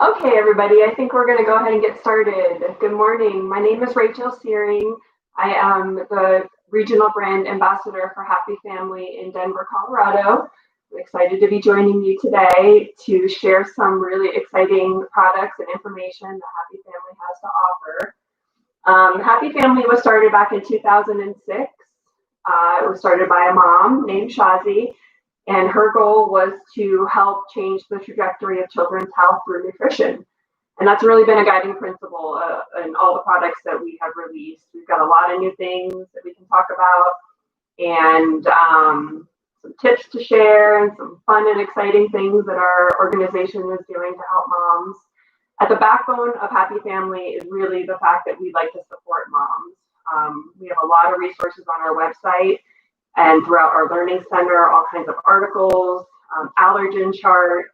Okay, everybody, I think we're going to go ahead and get started. Good morning. My name is Rachel Searing. I am the Regional Brand Ambassador for Happy Family in Denver, Colorado. I'm excited to be joining you today to share some really exciting products and information that Happy Family has to offer. Happy Family was started back in 2006. It was started by a mom named Shazi, and her goal was to help change the trajectory of children's health through nutrition. And that's really been a guiding principle in all the products that we have released. We've got a lot of new things that we can talk about, and some tips to share, and some fun and exciting things that our organization is doing to help moms. At the backbone of Happy Family is really the fact that we like to support moms. We have a lot of resources on our website and throughout our learning center, all kinds of articles, allergen charts,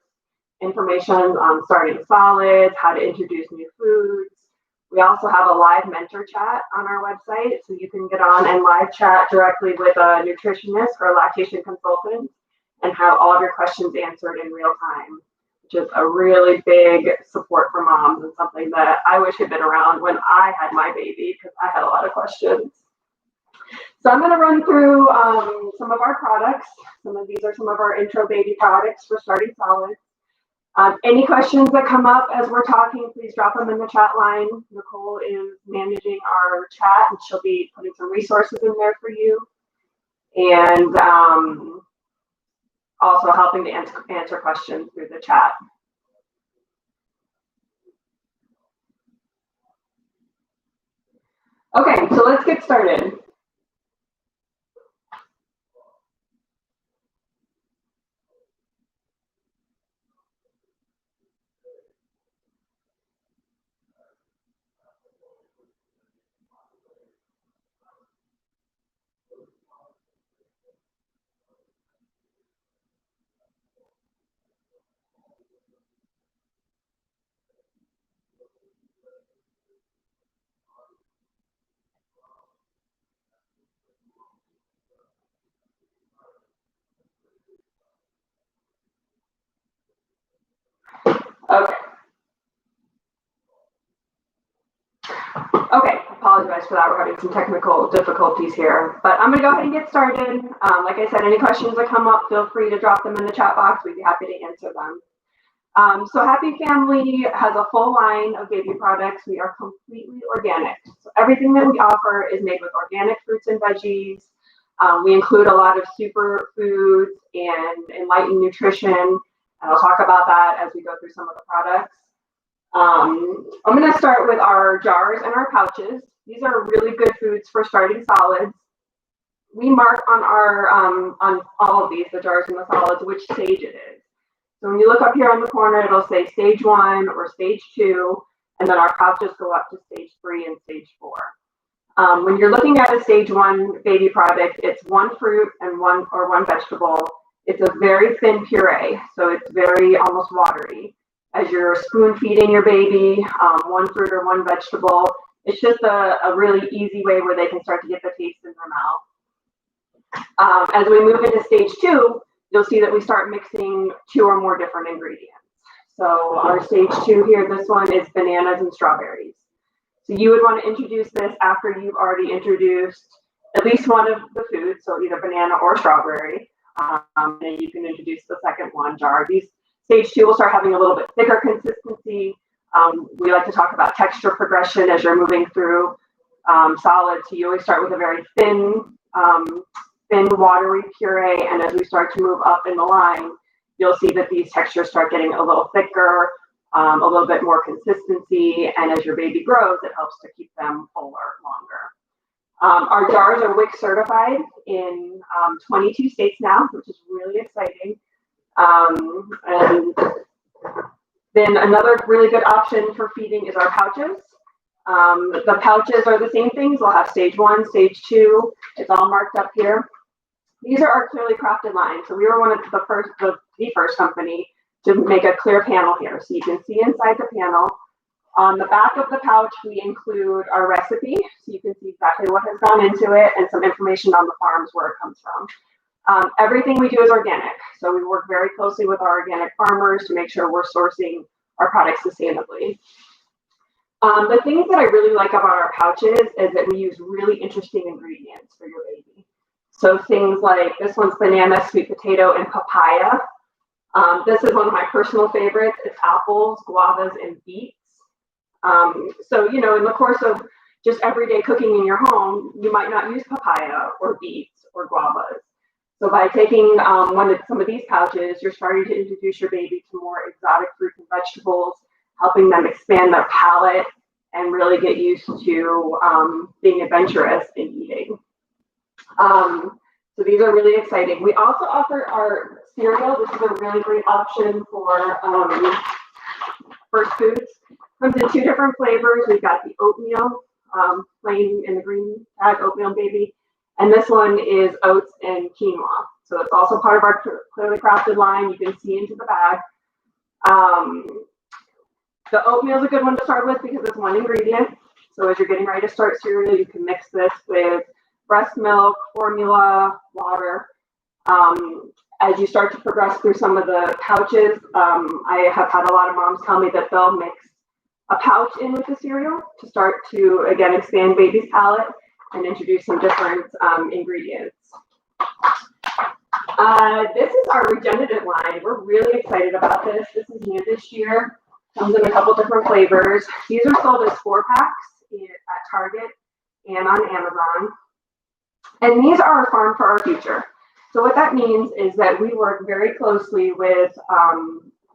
information on starting solids, how to introduce new foods. We also have a live mentor chat on our website, so you can get on and live chat directly with a nutritionist or a lactation consultant and have all of your questions answered in real time, which is a really big support for moms and something that I wish had been around when I had my baby, because I had a lot of questions. So I'm going to run through some of our products. Some of these are some of our intro baby products for starting solids. Any questions that come up as we're talking, please drop them in the chat line. Nicole is managing our chat, and she'll be putting some resources in there for you. And also helping to answer questions through the chat. Okay, so let's get started. Okay. Okay, apologize for that. We're having some technical difficulties here, but I'm going to go ahead and get started. Like I said, any questions that come up, feel free to drop them in the chat box. We'd be happy to answer them. So Happy Family has a full line of baby products. We are completely organic. So everything that we offer is made with organic fruits and veggies. We include a lot of superfoods and enlightened nutrition, and I'll talk about that as we go through some of the products. I'm going to start with our jars and our pouches. These are really good foods for starting solids. We mark on our on all of these, the jars and the solids, which stage it is. So when you look up here on the corner, it'll say stage 1 or stage 2, and then our pouches go up to stage 3 and stage 4. When you're looking at a stage 1 baby product, it's one fruit and one vegetable. It's a very thin puree, so it's very almost watery. As you're spoon feeding your baby, one fruit or one vegetable, it's just a really easy way where they can start to get the taste in their mouth. As we move into stage 2, you'll see that we start mixing 2 or more different ingredients. So our stage 2 here, this one is bananas and strawberries. So you would want to introduce this after you've already introduced at least one of the foods, so either banana or strawberry. And you can introduce the second one jar. These stage 2 will start having a little bit thicker consistency. We like to talk about texture progression as you're moving through solids. So you always start with a very thin, watery puree, and as we start to move up in the line, you'll see that these textures start getting a little thicker, a little bit more consistency, and as your baby grows, it helps to keep them fuller longer. Our jars are WIC certified in 22 states now, which is really exciting. And then another really good option for feeding is our pouches. The pouches are the same things. We'll have stage 1, stage 2. It's all marked up here. These are our clearly crafted lines. So we were one of the first company to make a clear panel here. So you can see inside the panel. On the back of the pouch, we include our recipe. So you can see exactly what has gone into it and some information on the farms where it comes from. Everything we do is organic. So we work very closely with our organic farmers to make sure we're sourcing our products sustainably. The things that I really like about our pouches is that we use really interesting ingredients for your baby. So things like this one's banana, sweet potato, and papaya. This is one of my personal favorites. It's apples, guavas, and beets. So, you know, in the course of just everyday cooking in your home, you might not use papaya or beets or guavas. So by taking some of these pouches, you're starting to introduce your baby to more exotic fruits and vegetables, helping them expand their palate and really get used to being adventurous in eating. So these are really exciting. We also offer our cereal. This is a really great option for first foods. Comes in 2 different flavors. We've got the oatmeal, plain in the green bag, oatmeal baby. And this one is oats and quinoa. So it's also part of our Clearly Crafted line. You can see into the bag. The oatmeal is a good one to start with because it's one ingredient. So as you're getting ready to start cereal, you can mix this with breast milk, formula, water. As you start to progress through some of the pouches, I have had a lot of moms tell me that they'll mix a pouch in with the cereal to start to, again, expand baby's palate and introduce some different ingredients. This is our Regenerative line. We're really excited about this. This is new this year. Comes in a couple different flavors. These are sold as 4-packs at Target and on Amazon. And these are our Farm for Our Future. So what that means is that we work very closely with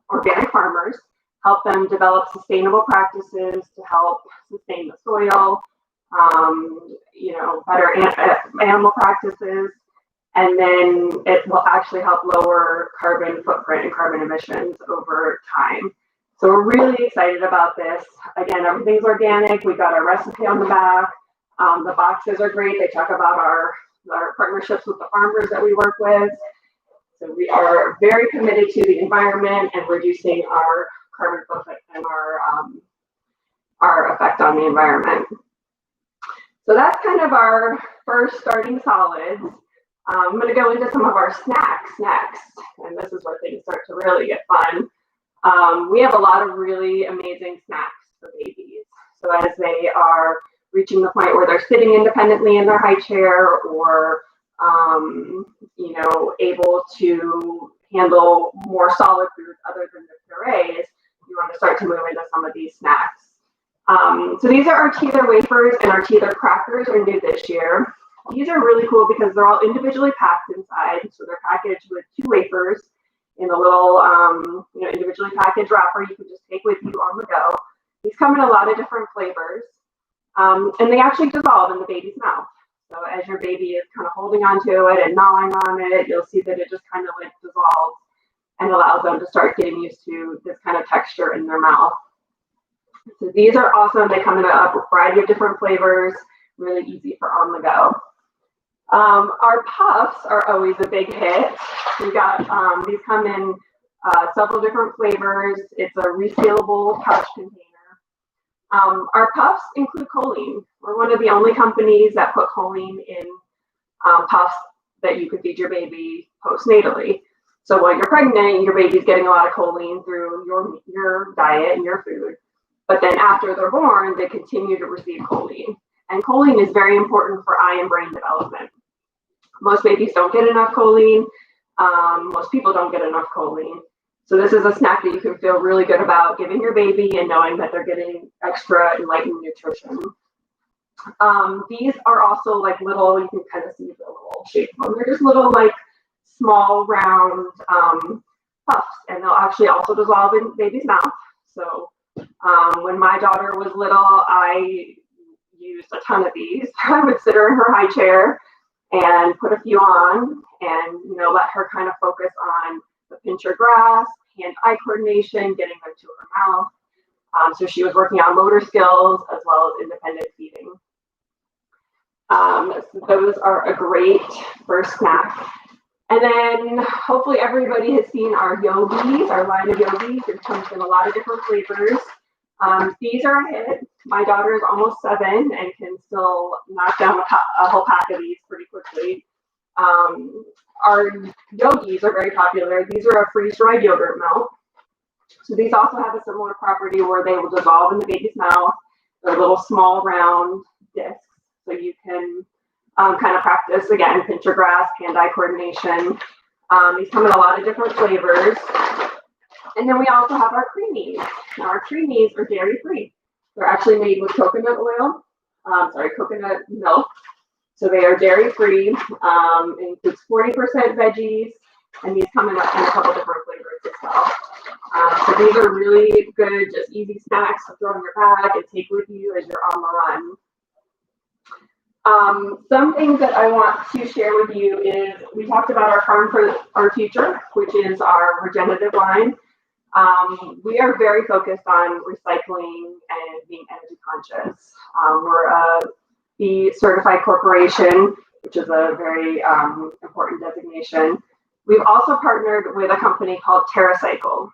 organic farmers, help them develop sustainable practices to help sustain the soil, you know, better animal practices, and then it will actually help lower carbon footprint and carbon emissions over time. So we're really excited about this. Again, everything's organic. We've got our recipe on the back. The boxes are great. They talk about our partnerships with the farmers that we work with. So we are very committed to the environment and reducing our carbon footprint and our effect on the environment. So that's kind of our first starting solids. I'm going to go into some of our snacks next, and this is where things start to really get fun. We have a lot of really amazing snacks for babies. So as they are reaching the point where they're sitting independently in their high chair or, you know, able to handle more solid foods other than the purees, you want to start to move into some of these snacks. So these are our Teether wafers and our Teether crackers are new this year. These are really cool because they're all individually packed inside. So they're packaged with 2 wafers in a little, you know, individually packaged wrapper you can just take with you on the go. These come in a lot of different flavors, and they actually dissolve in the baby's mouth. So as your baby is kind of holding onto it and gnawing on it, you'll see that it just kind of like dissolves and allows them to start getting used to this kind of texture in their mouth. So these are awesome. They come in a variety of different flavors, really easy for on the go. Our puffs are always a big hit. We got these come in several different flavors. It's a resealable pouch container. Our puffs include choline. We're one of the only companies that put choline in puffs that you could feed your baby postnatally. So while you're pregnant, your baby's getting a lot of choline through your diet and your food. But then after they're born, they continue to receive choline. And choline is very important for eye and brain development. Most babies don't get enough choline. Most people don't get enough choline. So this is a snack that you can feel really good about giving your baby and knowing that they're getting extra enlightened nutrition. These are also like little, you can kind of see the little shape of them. They're just little like small round puffs, and they'll actually also dissolve in baby's mouth. So when my daughter was little, I used a ton of these. I would sit her in her high chair and put a few on and, you know, let her kind of focus on the pincher grasp, hand-eye coordination, getting them to her mouth. So she was working on motor skills as well as independent feeding. So those are a great first snack. And then hopefully everybody has seen our yogis, our line of yogis. It comes in a lot of different flavors. These are a hit. My daughter is almost 7 and can still knock down a whole pack of these pretty quickly. Our yogis are very popular. These are a freeze-dried yogurt milk. So these also have a similar property where they will dissolve in the baby's mouth. They're little small round discs, so you can kind of practice, again, pincher grasp, hand-eye coordination. These come in a lot of different flavors. And then we also have our creamies. Now our creamies are dairy-free. They're actually made with coconut oil, coconut milk. So they are dairy-free, includes 40% veggies, and these come in a couple different flavors as well. So these are really good, just easy snacks to throw in your bag and take with you as you're on the run. Some things that I want to share with you is we talked about our Farm for Our Future, which is our regenerative line. We are very focused on recycling and being energy conscious. We're a B certified corporation, which is a very important designation. We've also partnered with a company called TerraCycle.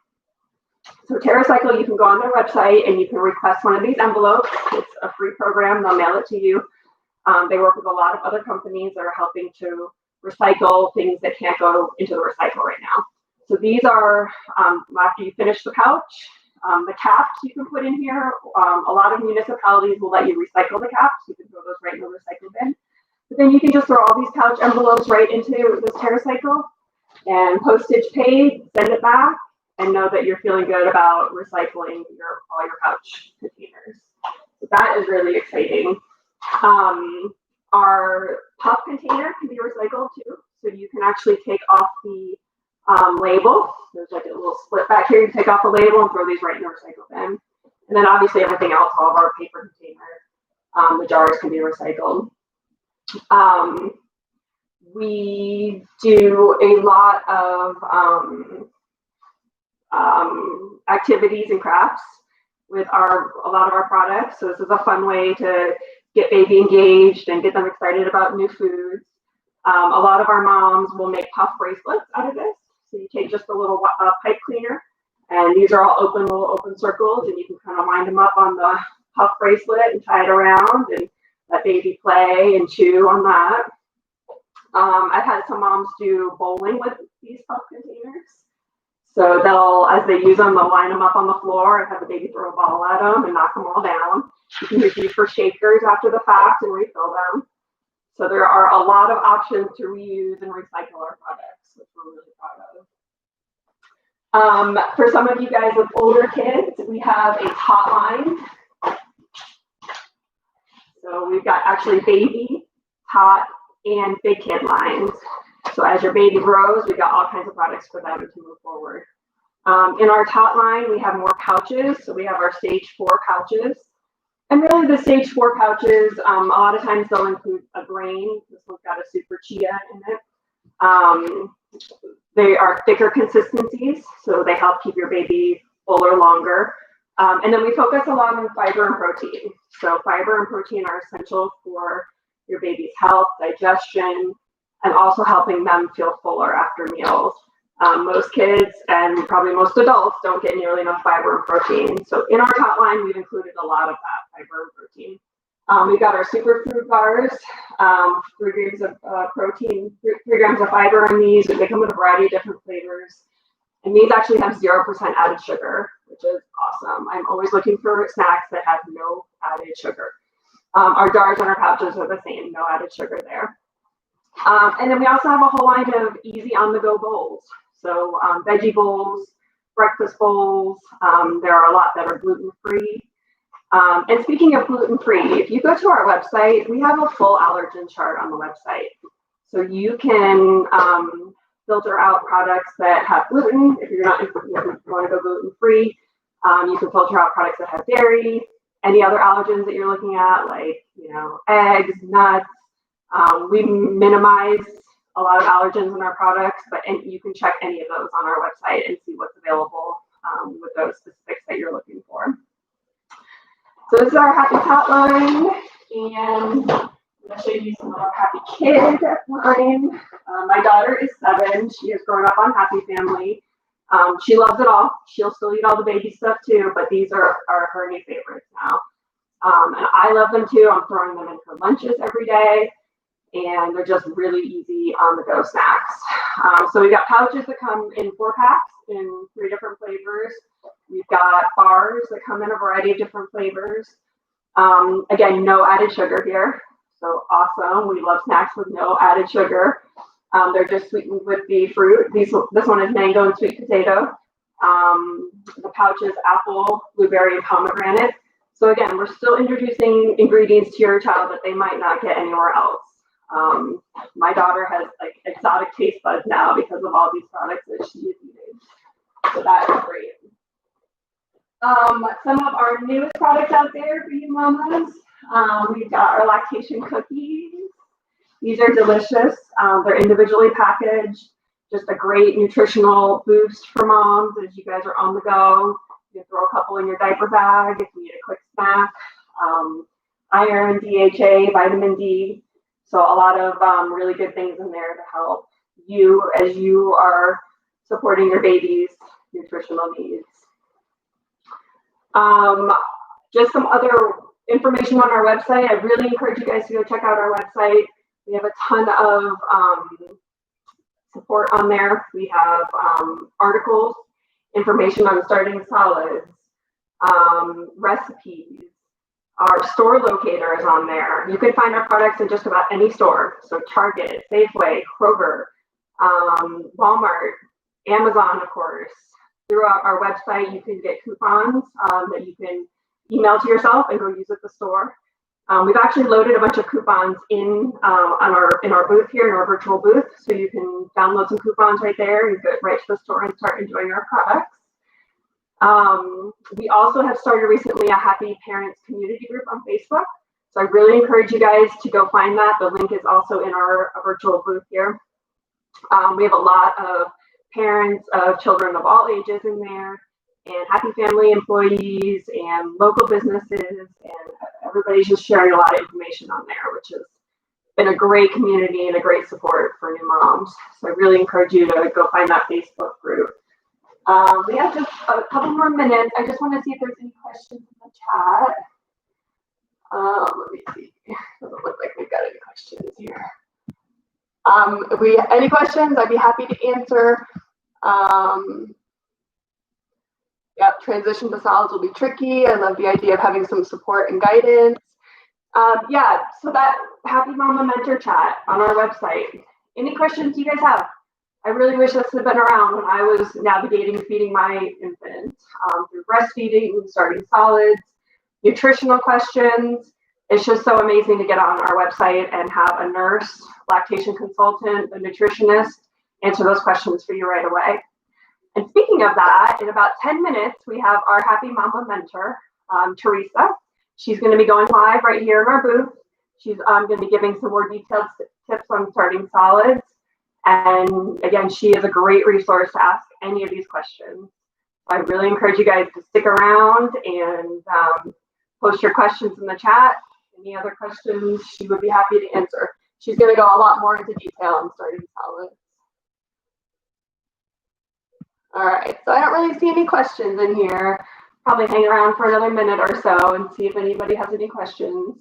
So TerraCycle, you can go on their website and you can request one of these envelopes. It's a free program. They'll mail it to you. They work with a lot of other companies that are helping to recycle things that can't go into the recycle right now. So these are, after you finish the pouch, the caps you can put in here. A lot of municipalities will let you recycle the caps. You can throw those right in the recycle bin. But then you can just throw all these pouch envelopes right into this TerraCycle and postage paid, send it back, and know that you're feeling good about recycling all your pouch containers. So that is really exciting. Our puff container can be recycled too. So you can actually take off the label. There's like a little split back here. You take off the label and throw these right in the recycle bin. And then obviously everything else, all of our paper containers, the jars can be recycled. We do a lot of activities and crafts with a lot of our products. So this is a fun way to get baby engaged and get them excited about new foods. A lot of our moms will make puff bracelets out of this. So you take just a little pipe cleaner, and these are all little open circles, and you can kind of wind them up on the puff bracelet and tie it around and let baby play and chew on that. I've had some moms do bowling with these puff containers. So as they use them, they'll line them up on the floor and have the baby throw a ball at them and knock them all down. You can use these for shakers after the fact and refill them. So there are a lot of options to reuse and recycle our products, which we're really proud of. For some of you guys with older kids, we have a hotline. So we've got actually baby, tot, and big kid lines. So as your baby grows, we've got all kinds of products for them to move forward. In our tot line, we have more pouches. So we have our stage 4 pouches. And really the stage 4 pouches, a lot of times they'll include a grain. This one's got a super chia in it. They are thicker consistencies, so they help keep your baby fuller longer. And then we focus a lot on fiber and protein. So fiber and protein are essential for your baby's health, digestion, and also helping them feel fuller after meals. Most kids and probably most adults don't get nearly enough fiber and protein. So in our tot line, we've included a lot of that fiber and protein. We've got our superfood bars, 3 grams of protein, 3 grams of fiber in these. They come in a variety of different flavors. And these actually have 0% added sugar, which is awesome. I'm always looking for snacks that have no added sugar. Our jars and our pouches are the same, no added sugar there. And then we also have a whole line of easy on-the-go bowls. So veggie bowls, breakfast bowls. There are a lot that are gluten-free. And speaking of gluten-free, if you go to our website, we have a full allergen chart on the website. So you can filter out products that have gluten. If you want to go gluten-free, you can filter out products that have dairy, any other allergens that you're looking at, like eggs, nuts. We minimize a lot of allergens in our products, but you can check any of those on our website and see what's available with those specifics that you're looking for. So this is our Happy Tot line, and I'm going to show you some of our Happy Kid line. My daughter is 7. She has grown up on Happy Family. She loves it all. She'll still eat all the baby stuff too, but these are her new favorites now. And I love them too. I'm throwing them in her lunches every day. and they're just really easy on the go snacks. So we got pouches that come in 4-packs in 3 different flavors. We've got bars that come in a variety of different flavors. Again, no added sugar here. So awesome. We love snacks with no added sugar. They're just sweetened with the fruit. This one is mango and sweet potato. The pouch is apple, blueberry, and pomegranate. So again, we're still introducing ingredients to your child that they might not get anywhere else. My daughter has like exotic taste buds now because of all these products that she is eating. So that is great. Some of our newest products out there for you mamas. We've got our lactation cookies. These are delicious. They're individually packaged. Just a great nutritional boost for moms as you guys are on the go. You can throw a couple in your diaper bag if you need a quick snack. Iron, DHA, vitamin D. So a lot of really good things in there to help you as you are supporting your baby's nutritional needs. Just some other information on our website. I really encourage you guys to go check out our website. We have a ton of support on there. We have articles, information on starting solids, recipes. Our store locator is on there. You can find our products in just about any store. So Target, Safeway, Kroger, Walmart, Amazon, of course. Through our website, you can get coupons that you can email to yourself and go use at the store. We've actually loaded a bunch of coupons in our booth here, in our virtual booth, so you can download some coupons right there and go right to the store and start enjoying our products. We also have started recently a Happy Parents community group on Facebook, so I really encourage you guys to go find that. The link is also in our virtual booth here. We have a lot of parents of children of all ages in there, and happy family employees and local businesses, and everybody's just sharing a lot of information on there, which has been a great community and a great support for new moms. So I really encourage you to go find that Facebook group. We have just a couple more minutes. I just want to see if there's any questions in the chat. Let me see. Doesn't look like we've got any questions here. If any questions, I'd be happy to answer. Yep, transition to solids will be tricky. I love the idea of having some support and guidance. Yeah, so that Happy Mama Mentor chat on our website. Any questions you guys have? I really wish this had been around when I was navigating feeding my infant through breastfeeding, starting solids, nutritional questions. It's just so amazing to get on our website and have a nurse, lactation consultant, a nutritionist answer those questions for you right away. And speaking of that, in about 10 minutes, we have our Happy Mama mentor, Teresa. She's going to be going live right here in our booth. She's going to be giving some more detailed tips on starting solids. And again, she is a great resource to ask any of these questions. So I really encourage you guys to stick around and post your questions in the chat. Any other questions, she would be happy to answer. She's going to go a lot more into detail on starting solids. All right, so I don't really see any questions in here. Probably hang around for another minute or so and see if anybody has any questions.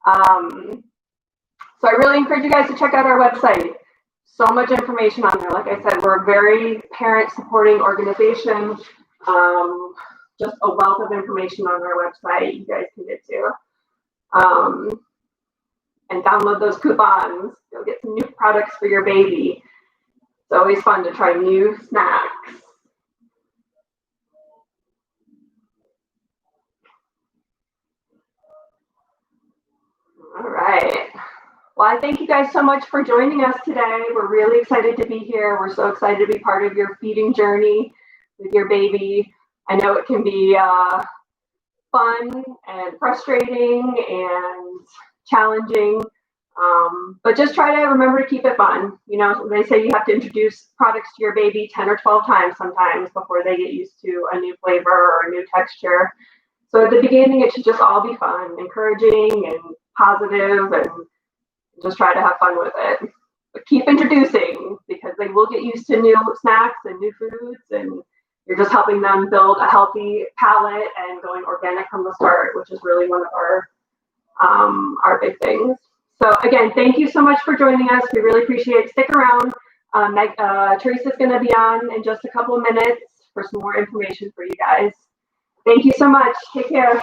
So I really encourage you guys to check out our website. So much information on there. Like I said, we're a very parent supporting organization. Just a wealth of information on our website you guys can get to. And download those coupons. Go get some new products for your baby. It's always fun to try new snacks. All right. Well, I thank you guys so much for joining us today. We're really excited to be here. We're so excited to be part of your feeding journey with your baby. I know it can be fun and frustrating and challenging, but just try to remember to keep it fun. You know, they say you have to introduce products to your baby 10 or 12 times sometimes before they get used to a new flavor or a new texture. So at the beginning, it should just all be fun, encouraging and positive, and just try to have fun with it. But keep introducing, because they will get used to new snacks and new foods, and you're just helping them build a healthy palate and going organic from the start, which is really one of our big things. So again, thank you so much for joining us. We really appreciate it. Stick around. Teresa's going to be on in just a couple of minutes for some more information for you guys. Thank you so much. Take care.